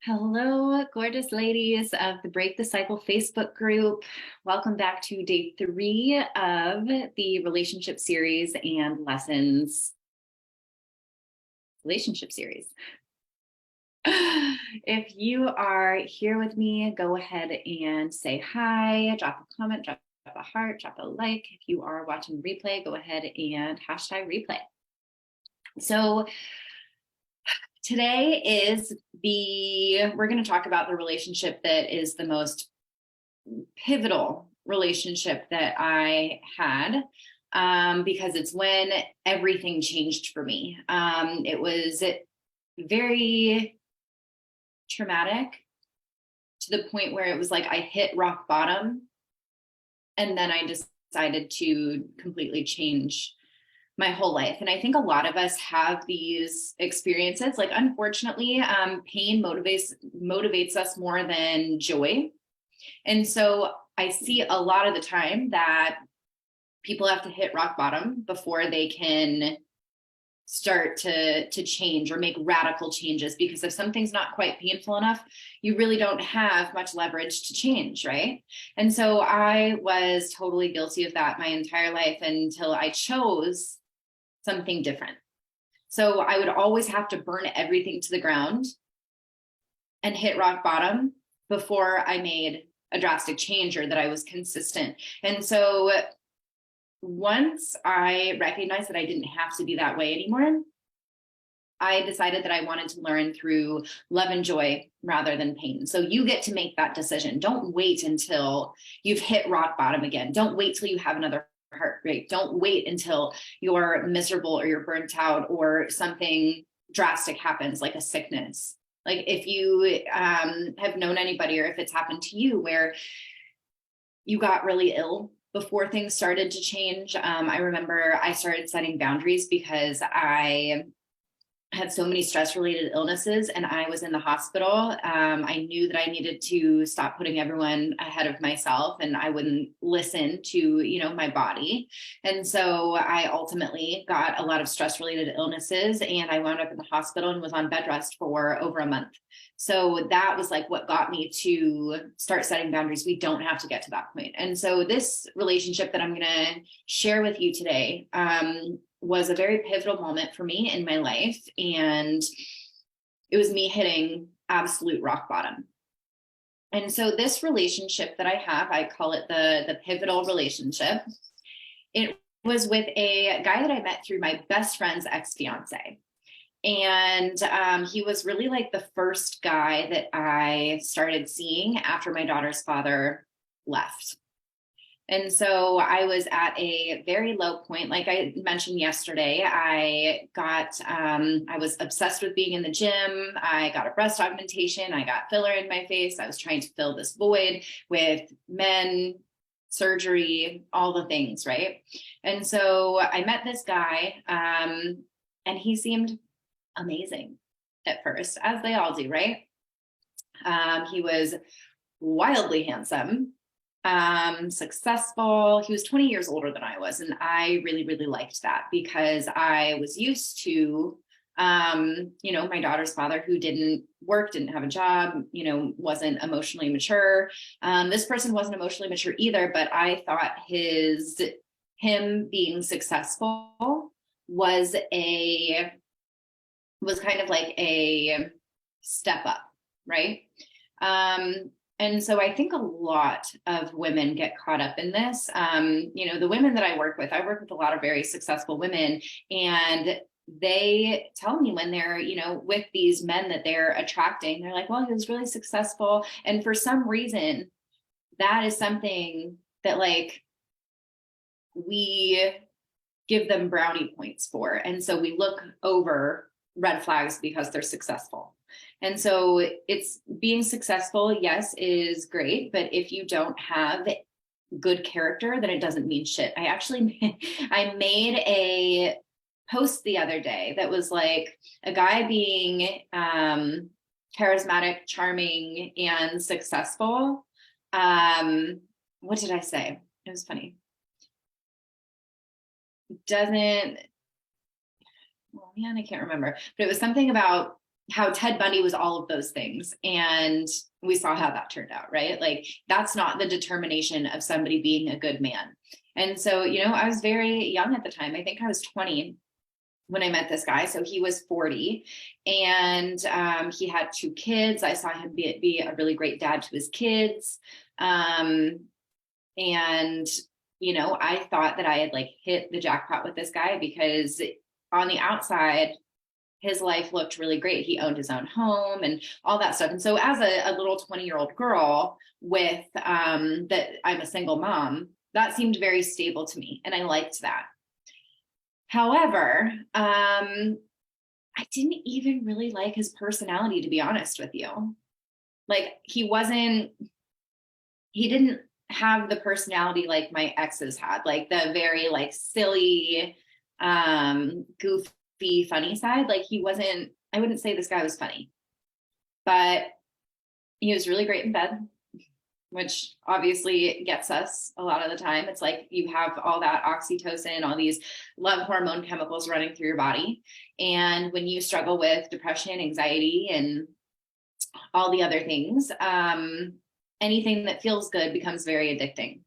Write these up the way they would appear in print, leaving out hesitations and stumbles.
Hello, gorgeous ladies of the Break the Cycle Facebook group. Welcome back to day 3 of the relationship series and lessons relationship series. If you are here with me, go ahead and say hi, drop a comment, drop a heart, drop a like. If you are watching replay, go ahead and hashtag replay. So today we're going to talk about the relationship that is the most pivotal relationship that I had, because it's when everything changed for me. It was very traumatic to the point where it was like I hit rock bottom, and then I decided to completely change my whole life. And I think a lot of us have these experiences. Like, unfortunately, pain motivates us more than joy. And so I see a lot of the time that people have to hit rock bottom before they can start to change or make radical changes, because if something's not quite painful enough, you really don't have much leverage to change, right? And so I was totally guilty of that my entire life until I chose something different. So I would always have to burn everything to the ground and hit rock bottom before I made a drastic change or that I was consistent. And so once I recognized that I didn't have to be that way anymore, I decided that I wanted to learn through love and joy rather than pain. So you get to make that decision. Don't wait until you've hit rock bottom again. Don't wait till you have another heartbreak. Don't wait until you're miserable or you're burnt out or something drastic happens, like a sickness. Like, if you have known anybody, or if it's happened to you where you got really ill before things started to change. I remember I started setting boundaries because I had so many stress-related illnesses and I was in the hospital. I knew that I needed to stop putting everyone ahead of myself, and I wouldn't listen to, my body. And so I ultimately got a lot of stress-related illnesses, and I wound up in the hospital and was on bed rest for over a month. So that was like what got me to start setting boundaries. We don't have to get to that point. And so this relationship that I'm going to share with you today, was a very pivotal moment for me in my life. And it was me hitting absolute rock bottom. And so this relationship that I have, I call it the pivotal relationship. It was with a guy that I met through my best friend's ex-fiance. And he was really like the first guy that I started seeing after my daughter's father left. And so I was at a very low point. Like I mentioned yesterday, I was obsessed with being in the gym. I got a breast augmentation. I got filler in my face. I was trying to fill this void with men, surgery, all the things, right? And so I met this guy, and he seemed amazing at first, as they all do, right? He was wildly handsome. Successful. He was 20 years older than I was. And I really, really liked that because I was used to, my daughter's father, who didn't work, didn't have a job, wasn't emotionally mature. This person wasn't emotionally mature either, but I thought him being successful was kind of like a step up, right? And so I think a lot of women get caught up in this. The women that I work with a lot of very successful women, and they tell me when they're, with these men that they're attracting, they're like, well, he was really successful. And for some reason, that is something that like we give them brownie points for. And so we look over red flags because they're successful. And so it's being successful, yes, is great. But if you don't have good character, then it doesn't mean shit. I made a post the other day that was like a guy being charismatic, charming, and successful. What did I say? It was funny. I can't remember, but it was something about how Ted Bundy was all of those things. And we saw how that turned out, right? Like, that's not the determination of somebody being a good man. And so, I was very young at the time. I think I was 20 when I met this guy. So he was 40, and he had 2 kids. I saw him be a really great dad to his kids. And, I thought that I had like hit the jackpot with this guy, because on the outside, his life looked really great. He owned his own home and all that stuff. And so as a little 20-year-old girl with that I'm a single mom, that seemed very stable to me. And I liked that. However, I didn't even really like his personality, to be honest with you. Like, he didn't have the personality like my exes had, like the very like silly, goofy, funny side. Like, I wouldn't say this guy was funny, but he was really great in bed, which obviously gets us a lot of the time. It's like you have all that oxytocin, all these love hormone chemicals running through your body. And when you struggle with depression, anxiety, and all the other things, anything that feels good becomes very addicting.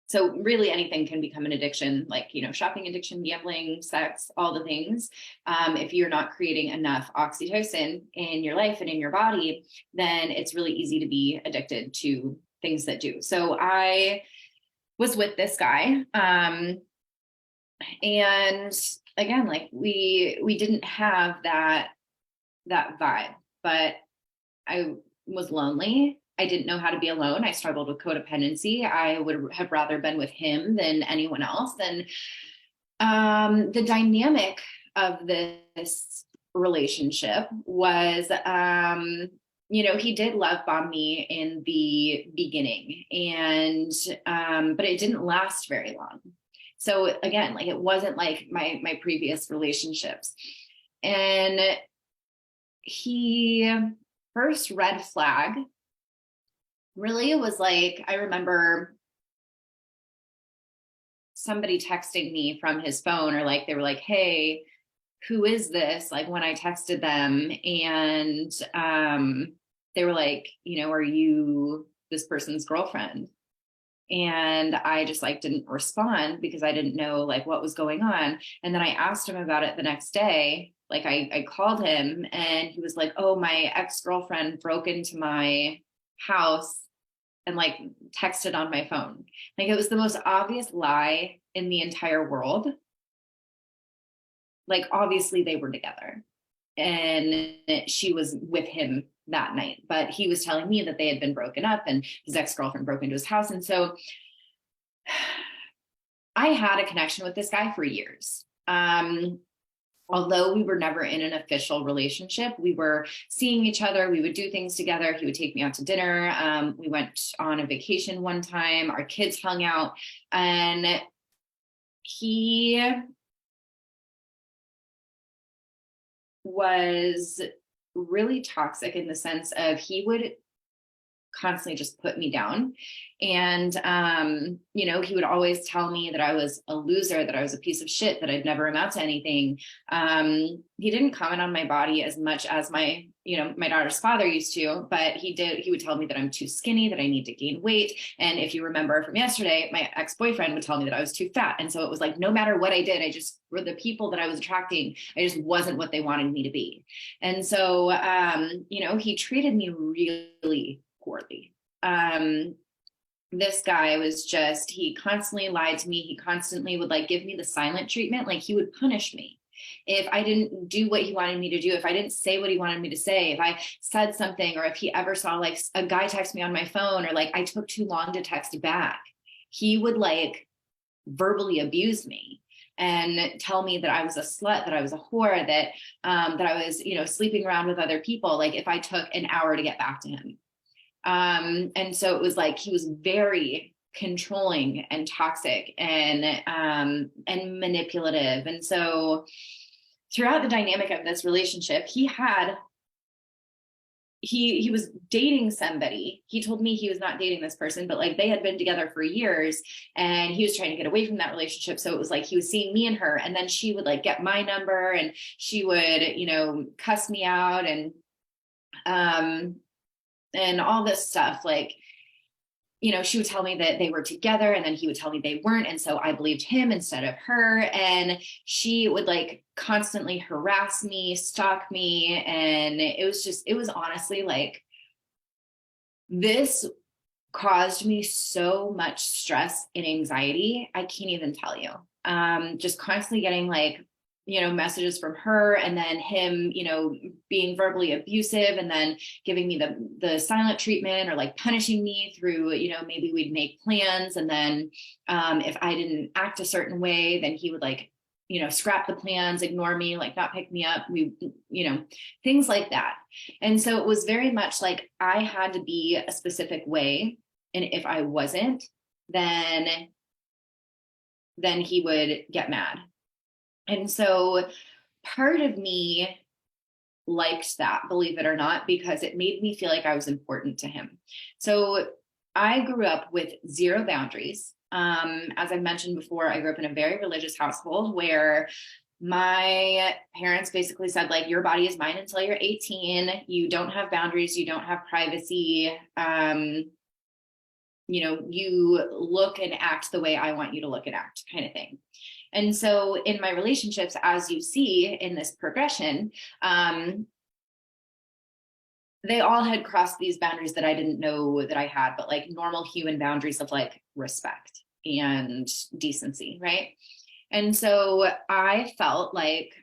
So really anything can become an addiction, like, shopping addiction, gambling, sex, all the things. If you're not creating enough oxytocin in your life and in your body, then it's really easy to be addicted to things that do. So I was with this guy. And again, like we didn't have that vibe, but I was lonely. I didn't know how to be alone. I struggled with codependency. I would have rather been with him than anyone else. And the dynamic of this relationship was, he did love bomb me in the beginning, and but it didn't last very long. So again, like, it wasn't like my previous relationships. And he first red flag really, it was like, I remember somebody texting me from his phone, or like, they were like, hey, who is this? Like, when I texted them, and they were like, are you this person's girlfriend? And I just like didn't respond, because I didn't know like what was going on. And then I asked him about it the next day. Like, I called him, and he was like, oh, my ex-girlfriend broke into my house and like texted on my phone. Like, it was the most obvious lie in the entire world. Like, obviously they were together and she was with him that night, but he was telling me that they had been broken up and his ex-girlfriend broke into his house. And so I had a connection with this guy for years. Although we were never in an official relationship, we were seeing each other. We would do things together. He would take me out to dinner. We went on a vacation one time. Our kids hung out, and he was really toxic in the sense of he would constantly just put me down. And, he would always tell me that I was a loser, that I was a piece of shit, that I'd never amount to anything. He didn't comment on my body as much as my daughter's father used to, but he would tell me that I'm too skinny, that I need to gain weight. And if you remember from yesterday, my ex-boyfriend would tell me that I was too fat. And so it was like, no matter what I did, for the people that I was attracting, I just wasn't what they wanted me to be. And so, he treated me really poorly. This guy was he constantly lied to me. He constantly would like give me the silent treatment. Like, he would punish me if I didn't do what he wanted me to do, if I didn't say what he wanted me to say, if I said something, or if he ever saw like a guy text me on my phone, or like I took too long to text back, he would like verbally abuse me and tell me that I was a slut, that I was a whore, that I was, sleeping around with other people, like if I took an hour to get back to him. And so it was like, he was very controlling and toxic and manipulative. And so throughout the dynamic of this relationship, he had he was dating somebody. He told me he was not dating this person, but like they had been together for years and he was trying to get away from that relationship. So it was like he was seeing me and her, and then she would like get my number and she would, you know, cuss me out and all this stuff. Like, you know, she would tell me that they were together and then he would tell me they weren't. And so I believed him instead of her. And she would like constantly harass me, stalk me. And it was honestly like, this caused me so much stress and anxiety. I can't even tell you. Just constantly getting like, you know, messages from her and then him, you know, being verbally abusive and then giving me the silent treatment or like punishing me through, you know, maybe we'd make plans. And then if I didn't act a certain way, then he would like, you know, scrap the plans, ignore me, like not pick me up. We, you know, things like that. And so it was very much like I had to be a specific way. And if I wasn't, then he would get mad. And so part of me liked that, believe it or not, because it made me feel like I was important to him. So I grew up with zero boundaries. As I mentioned before, I grew up in a very religious household where my parents basically said, like, your body is mine until you're 18. You don't have boundaries. You don't have privacy. You know, you look and act the way I want you to look and act, kind of thing. And so in my relationships, as you see in this progression, they all had crossed these boundaries that I didn't know that I had, but like normal human boundaries of like respect and decency, right? And so I felt like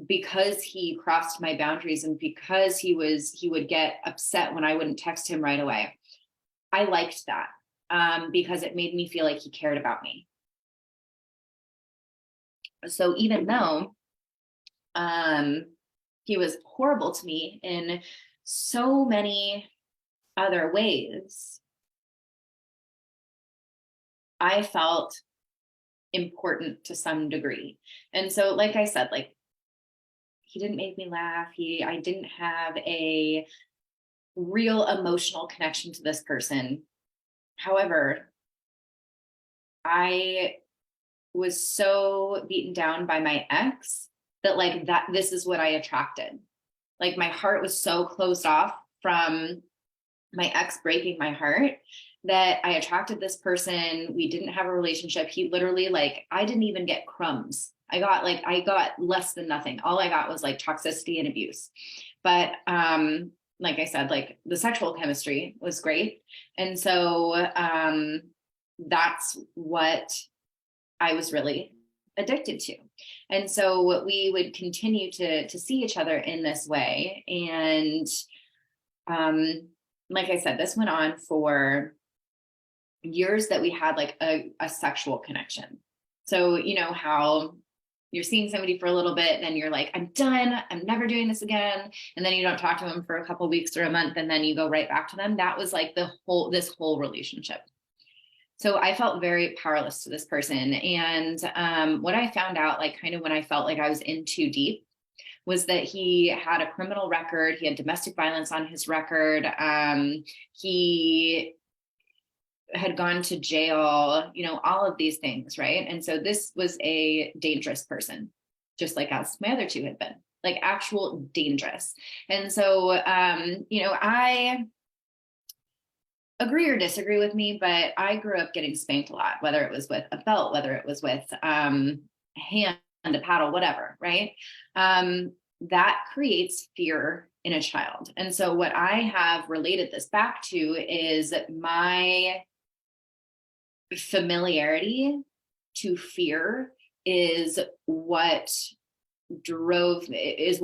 because he crossed my boundaries and because he would get upset when I wouldn't text him right away, I liked that because it made me feel like he cared about me. So even though he was horrible to me in so many other ways, I felt important to some degree. And so, like I said, like he didn't make me laugh. I didn't have a real emotional connection to this person. However, I was so beaten down by my ex that like that this is what I attracted. Like my heart was so closed off from my ex breaking my heart that I attracted this person. We didn't have a relationship. He literally, like, I didn't even get crumbs. I got less than nothing. All I got was like toxicity and abuse. But like I said, like the sexual chemistry was great. And so that's what I was really addicted to. And so we would continue to see each other in this way. And like I said, this went on for years that we had like a sexual connection. So, you know, how you're seeing somebody for a little bit, then you're like, I'm done. I'm never doing this again. And then you don't talk to them for a couple of weeks or a month, and then you go right back to them. That was like this whole relationship. So I felt very powerless to this person. And what I found out, like kind of when I felt like I was in too deep, was that he had a criminal record. He had domestic violence on his record. He had gone to jail, you know, all of these things, right? And so this was a dangerous person, just like as my other two had been, like actual dangerous. And so, you know, I agree or disagree with me, but I grew up getting spanked a lot, whether it was with a belt, whether it was with a hand, a paddle, whatever, right? That creates fear in a child. And so what I have related this back to is my familiarity to fear is what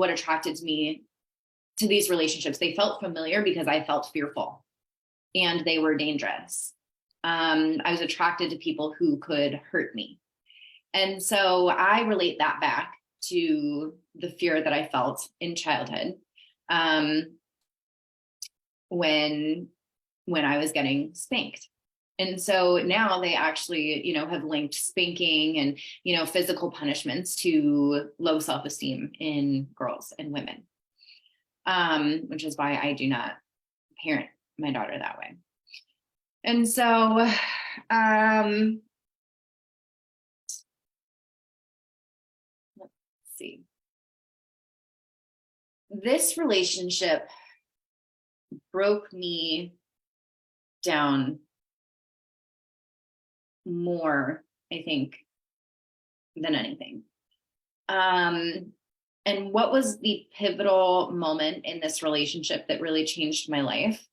attracted me to these relationships. They felt familiar because I felt fearful and they were dangerous. I was attracted to people who could hurt me. And so I relate that back to the fear that I felt in childhood when I was getting spanked. And so now they actually, you know, have linked spanking and, you know, physical punishments to low self-esteem in girls and women. which is why I do not parent my daughter that way. And so, let's see. This relationship broke me down more, I think, than anything. And what was the pivotal moment in this relationship that really changed my life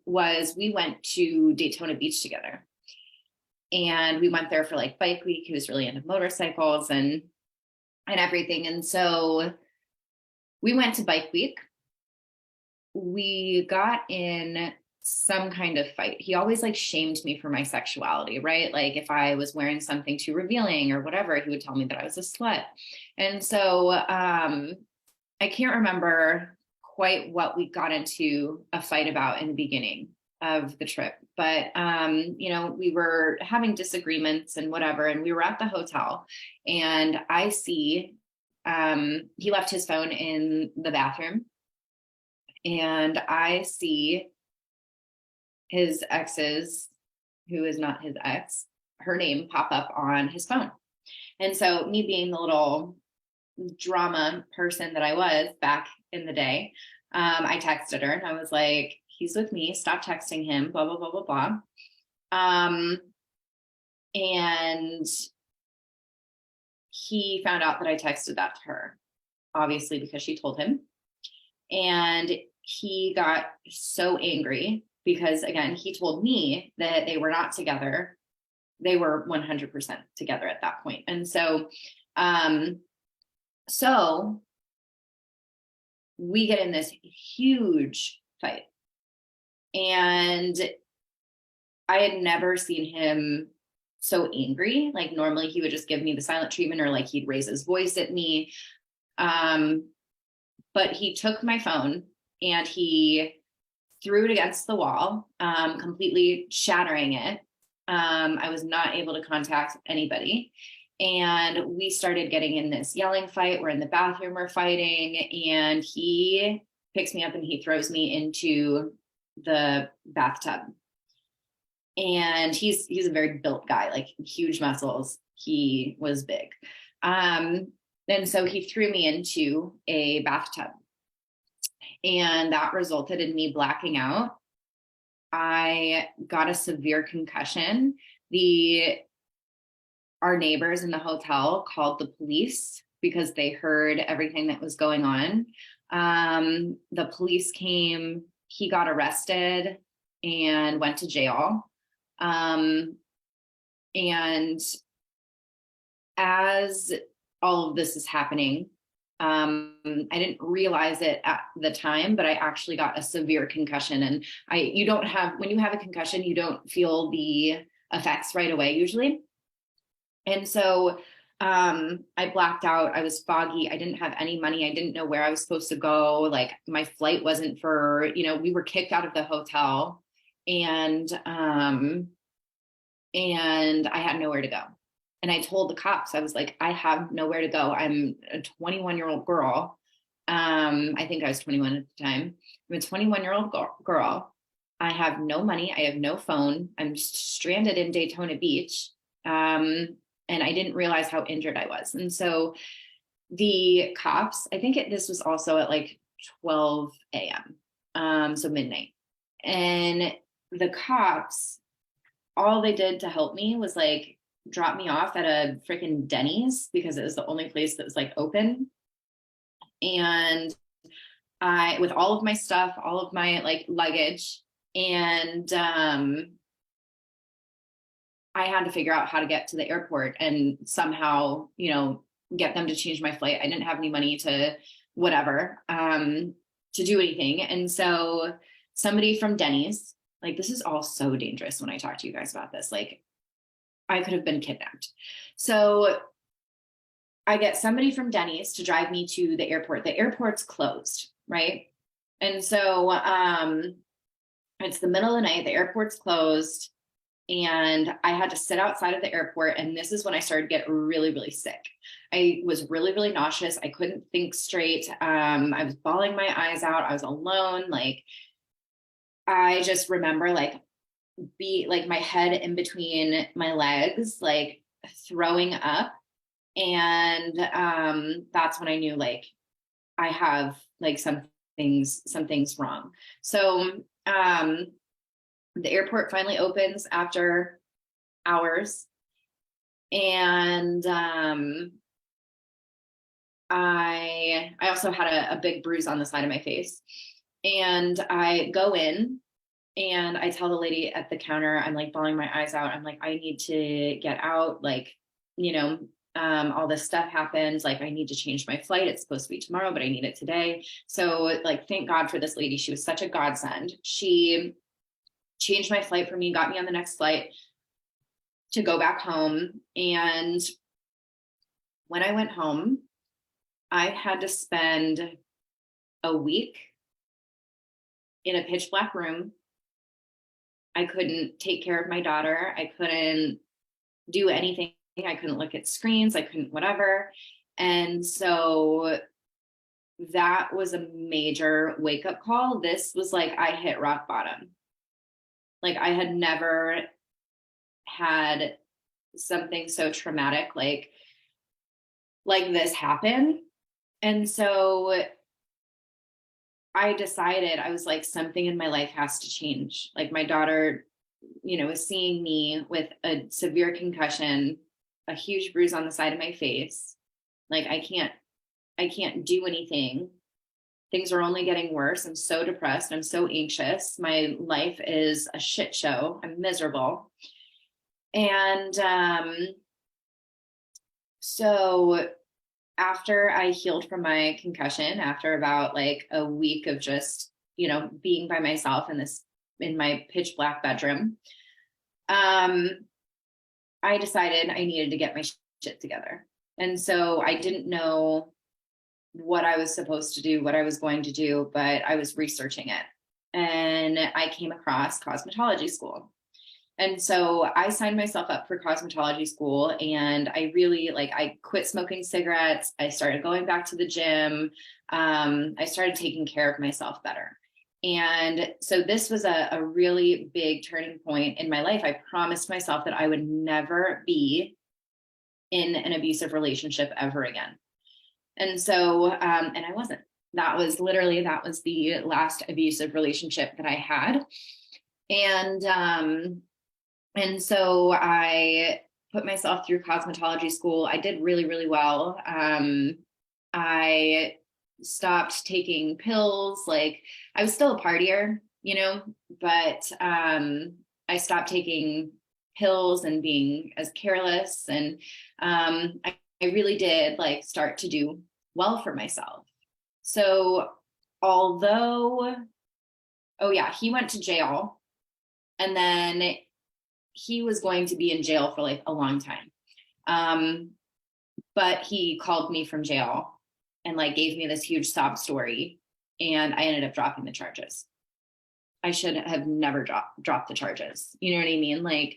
was we went to Daytona Beach together. And we went there for like bike week. He was really into motorcycles and everything. And so we went to bike week. We got in some kind of fight. He always like shamed me for my sexuality, right? Like if I was wearing something too revealing or whatever, he would tell me that I was a slut. And so I can't remember quite what we got into a fight about in the beginning of the trip, but we were having disagreements and whatever, and we were at the hotel, and I see he left his phone in the bathroom, and I see his ex's, who is not his ex, her name pop up on his phone. And so me being the little drama person that I was back in the day, I texted her and I was like, he's with me, stop texting him, blah, blah, blah, blah, blah. And he found out that I texted that to her, obviously because she told him. And he got so angry because, again, he told me that they were not together. They were 100% together at that point. And so, so we get in this huge fight. And I had never seen him so angry. Like normally he would just give me the silent treatment, or like he'd raise his voice at me. But he took my phone and he threw it against the wall, completely shattering it. I was not able to contact anybody. And we started getting in this yelling fight. We're in the bathroom, we're fighting, and he picks me up and he throws me into the bathtub. And he's a very built guy, like huge muscles. He was big. And so he threw me into a bathtub. And that resulted in me blacking out. I got a severe concussion. Our neighbors in the hotel called the police because they heard everything that was going on. The police came, he got arrested and went to jail. And as all of this is happening, I didn't realize it at the time, but I actually got a severe concussion. And when you have a concussion, you don't feel the effects right away usually. And so I blacked out. I was foggy. I didn't have any money. I didn't know where I was supposed to go. Like my flight wasn't we were kicked out of the hotel, and I had nowhere to go. And I told the cops, I was like, I have nowhere to go. I'm a 21-year-old girl. I think I was 21 at the time. I'm a 21-year-old girl. I have no money. I have no phone. I'm stranded in Daytona Beach. And I didn't realize how injured I was. And so the cops, I think this was also at like 12 a.m., so midnight. And the cops, all they did to help me was like drop me off at a freaking Denny's because it was the only place that was like open. And with all of my stuff, all of my like luggage, and I had to figure out how to get to the airport and somehow, get them to change my flight. I didn't have any money to whatever, to do anything. And so somebody from Denny's, like, this is all so dangerous when I talk to you guys about this, like I could have been kidnapped. So I get somebody from Denny's to drive me to the airport. The airport's closed, right? And so it's the middle of the night, the airport's closed. and I had to sit outside of the airport. And this is when I started to get really, really sick. I was really, really nauseous. I couldn't think straight. I was bawling my eyes out. I was alone. Like, I just remember like my head in between my legs, like throwing up. And that's when I knew like I have like something's wrong. So the airport finally opens after hours, and I also had a big bruise on the side of my face. And I go in and I tell the lady at the counter, I'm like bawling my eyes out. I'm like, I need to get out. Like, you know, all this stuff happens. Like, I need to change my flight. It's supposed to be tomorrow, but I need it today. So, like, thank God for this lady. She was such a godsend. She changed my flight for me, got me on the next flight to go back home. And when I went home, I had to spend a week in a pitch black room. I couldn't take care of my daughter. I couldn't do anything. I couldn't look at screens. I couldn't whatever. And so that was a major wake up call. This was like I hit rock bottom. Like, I had never had something so traumatic like this happen. And so I decided, I was like, something in my life has to change. Like, my daughter, is seeing me with a severe concussion, a huge bruise on the side of my face. Like, I can't do anything. Things are only getting worse. I'm so depressed. I'm so anxious. My life is a shit show. I'm miserable. And so after I healed from my concussion, after about like a week of just, being by myself in my pitch black bedroom, I decided I needed to get my shit together. And so I didn't know what I was supposed to do, what I was going to do, but I was researching it. And I came across cosmetology school. And so I signed myself up for cosmetology school, and I really I quit smoking cigarettes. I started going back to the gym. I started taking care of myself better. And so this was a really big turning point in my life. I promised myself that I would never be in an abusive relationship ever again. And so, and I wasn't. That was the last abusive relationship that I had. And so I put myself through cosmetology school. I did really, really well. I stopped taking pills. Like, I was still a partier, but I stopped taking pills and being as careless. And I really did start to do well for myself. So although, oh yeah, he went to jail, and then he was going to be in jail for a long time. But he called me from jail and gave me this huge sob story, and I ended up dropping the charges. I should have never dropped the charges. You know what I mean?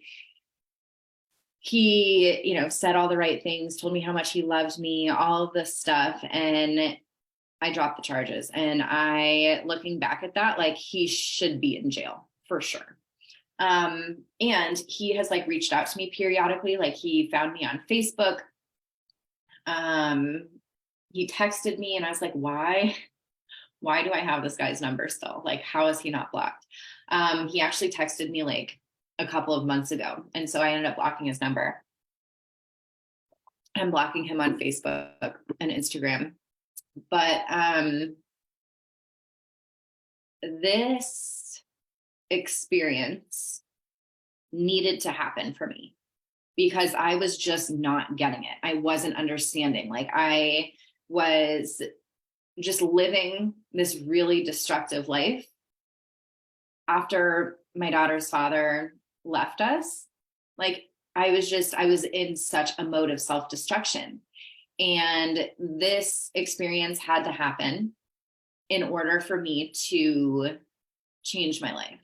He, said all the right things, told me how much he loved me, all of this stuff. And I dropped the charges. And looking back at that, he should be in jail for sure. And he has reached out to me periodically. He found me on Facebook. He texted me, and I was like, why do I have this guy's number still? How is he not blocked? He actually texted me a couple of months ago. And so I ended up blocking his number. I'm blocking him on Facebook and Instagram. But this experience needed to happen for me because I was just not getting it. I wasn't understanding. I was just living this really destructive life after my daughter's father left us. I was in such a mode of self-destruction. And this experience had to happen in order for me to change my life.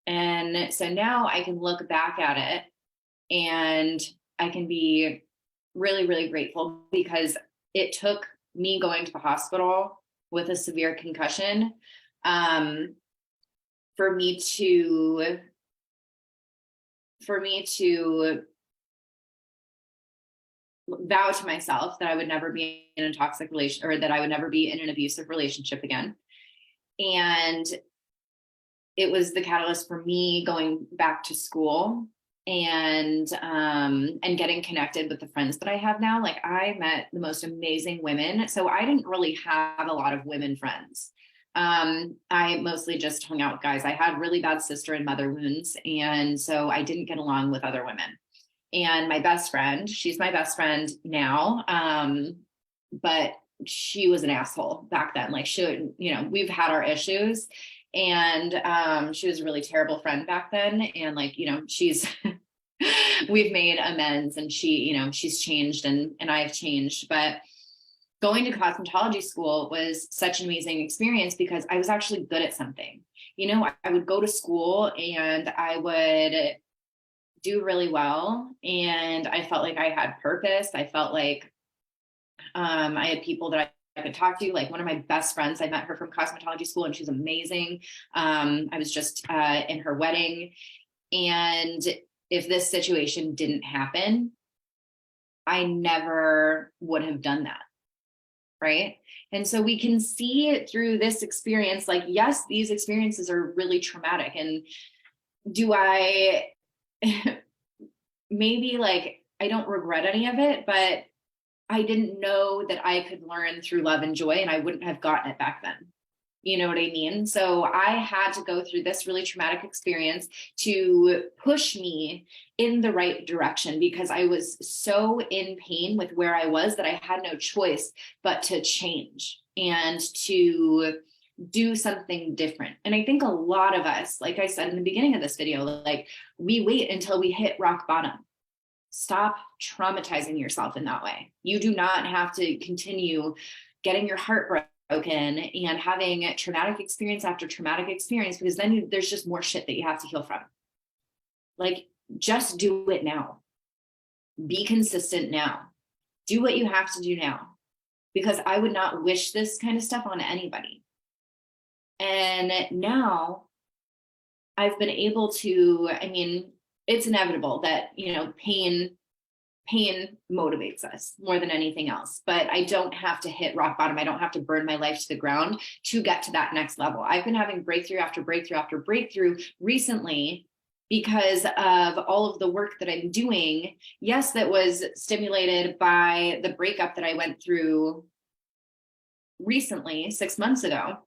And so now I can look back at it and I can be really, really grateful because it took me going to the hospital with a severe concussion um, for me to vow to myself that I would never be in a toxic relation, or that I would never be in an abusive relationship again. And it was the catalyst for me going back to school and getting connected with the friends that I have now. Like, I met the most amazing women. So I didn't really have a lot of women friends. I mostly just hung out with guys. I had really bad sister and mother wounds. And so I didn't get along with other women. And my best friend, she's my best friend now. But she was an asshole back then. Like, she, you know, we've had our issues, and she was a really terrible friend back then. And like, you know, she's we've made amends, and she, you know, she's changed, and I've changed. But going to cosmetology school was such an amazing experience because I was actually good at something. You know, I would go to school and I would do really well, and I felt like I had purpose. I felt like I had people that I could talk to. Like, one of my best friends, I met her from cosmetology school, and she's amazing. I was just in her wedding. And if this situation didn't happen, I never would have done that. Right. And so we can see it through this experience. Like, yes, these experiences are really traumatic. And do I maybe, like, I don't regret any of it, but I didn't know that I could learn through love and joy, and I wouldn't have gotten it back then. You know what I mean? So I had to go through this really traumatic experience to push me in the right direction, because I was so in pain with where I was that I had no choice but to change and to do something different. And I think a lot of us, like I said in the beginning of this video, like, we wait until we hit rock bottom. Stop traumatizing yourself in that way. You do not have to continue getting your heart broken and having traumatic experience after traumatic experience, because then there's just more shit that you have to heal from. Like, just do it now. Be consistent now. Do what you have to do now, because I would not wish this kind of stuff on anybody. And now I've been able to, I mean, it's inevitable that, you know, pain motivates us more than anything else. But I don't have to hit rock bottom. I don't have to burn my life to the ground to get to that next level. I've been having breakthrough after breakthrough after breakthrough recently because of all of the work that I'm doing. Yes, that was stimulated by the breakup that I went through recently, 6 months ago.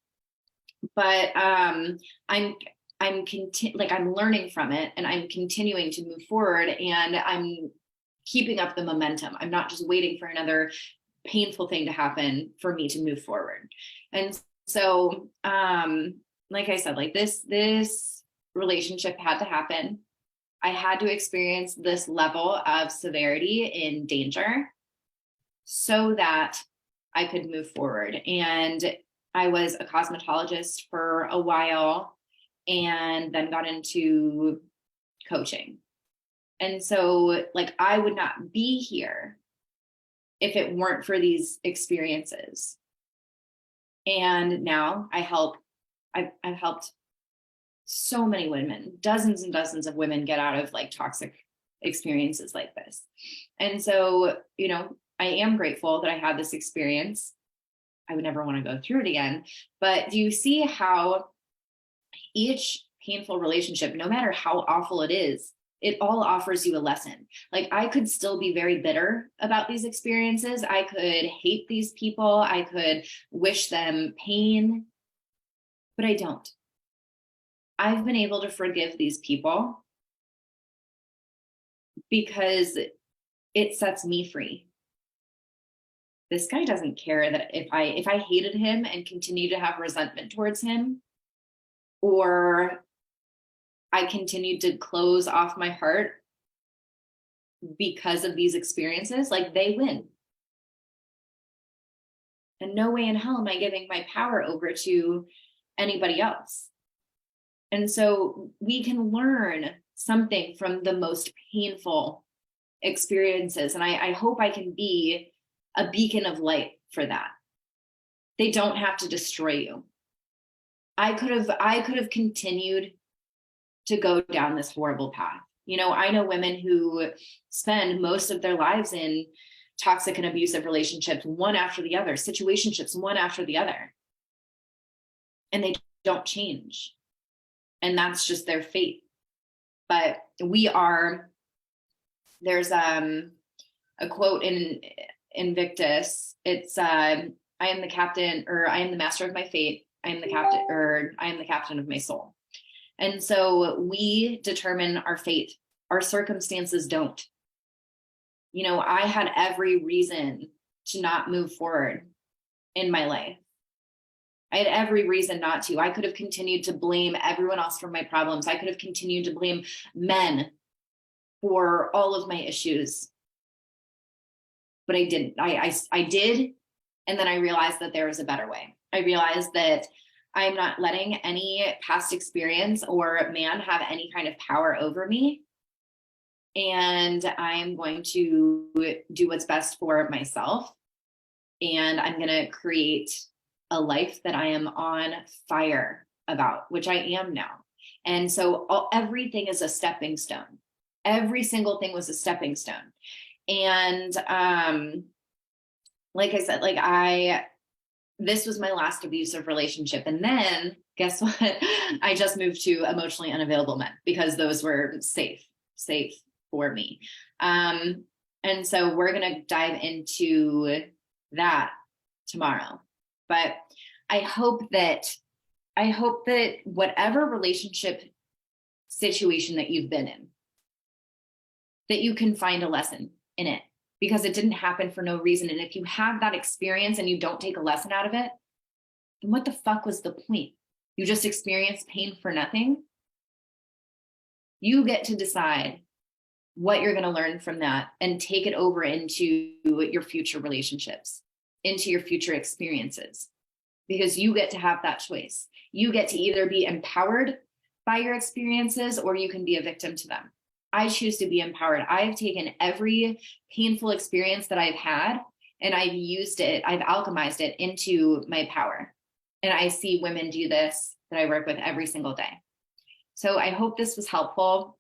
But I'm learning from it, and I'm continuing to move forward, and I'm keeping up the momentum. I'm not just waiting for another painful thing to happen for me to move forward. And so, like I said, like, this relationship had to happen. I had to experience this level of severity in danger so that I could move forward. And I was a cosmetologist for a while, and then got into coaching. And so, like, I would not be here if it weren't for these experiences. And now I've helped so many women, dozens and dozens of women, get out of like toxic experiences like this. And so, you know, I am grateful that I had this experience. I would never want to go through it again. But do you see how each painful relationship, no matter how awful it is, it all offers you a lesson? Like, I could still be very bitter about these experiences. I could hate these people. I could wish them pain, but I don't. I've been able to forgive these people because it sets me free. This guy doesn't care that if I hated him and continue to have resentment towards him, or I continued to close off my heart because of these experiences, like, they win. And no way in hell am I giving my power over to anybody else. And so we can learn something from the most painful experiences. And I hope I can be a beacon of light for that. They don't have to destroy you. I could have continued to go down this horrible path. You know, I know women who spend most of their lives in toxic and abusive relationships, one after the other, situationships, one after the other. And they don't change. And that's just their fate. But there's a quote in Invictus. It's I am the captain, or I am the master of my fate. I am the captain, or I am the captain of my soul. And so we determine our fate. Our circumstances don't. You know, I had every reason to not move forward in my life. I had every reason not to. I could have continued to blame everyone else for my problems. I could have continued to blame men for all of my issues. But I didn't. I did. And then I realized that there was a better way. I realized that I'm not letting any past experience or man have any kind of power over me. And I'm going to do what's best for myself. And I'm going to create a life that I am on fire about, which I am now. And so everything is a stepping stone. Every single thing was a stepping stone. And like I said, this was my last abusive relationship. And then guess what? I just moved to emotionally unavailable men because those were safe for me. And so we're going to dive into that tomorrow. But I hope that whatever relationship situation that you've been in, that you can find a lesson in it, because it didn't happen for no reason. And if you have that experience and you don't take a lesson out of it, then what the fuck was the point? You just experienced pain for nothing. You get to decide what you're going to learn from that and take it over into your future relationships, into your future experiences, because you get to have that choice. You get to either be empowered by your experiences or you can be a victim to them. I choose to be empowered. I've taken every painful experience that I've had and I've used it, I've alchemized it into my power. And I see women do this that I work with every single day. So I hope this was helpful.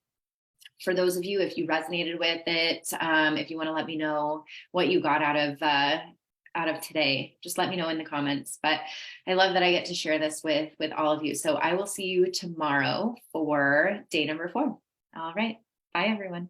For those of you, if you resonated with it, if you want to let me know what you got out of today, just let me know in the comments. But I love that I get to share this with all of you. So I will see you tomorrow for day number 4. All right. Bye, everyone.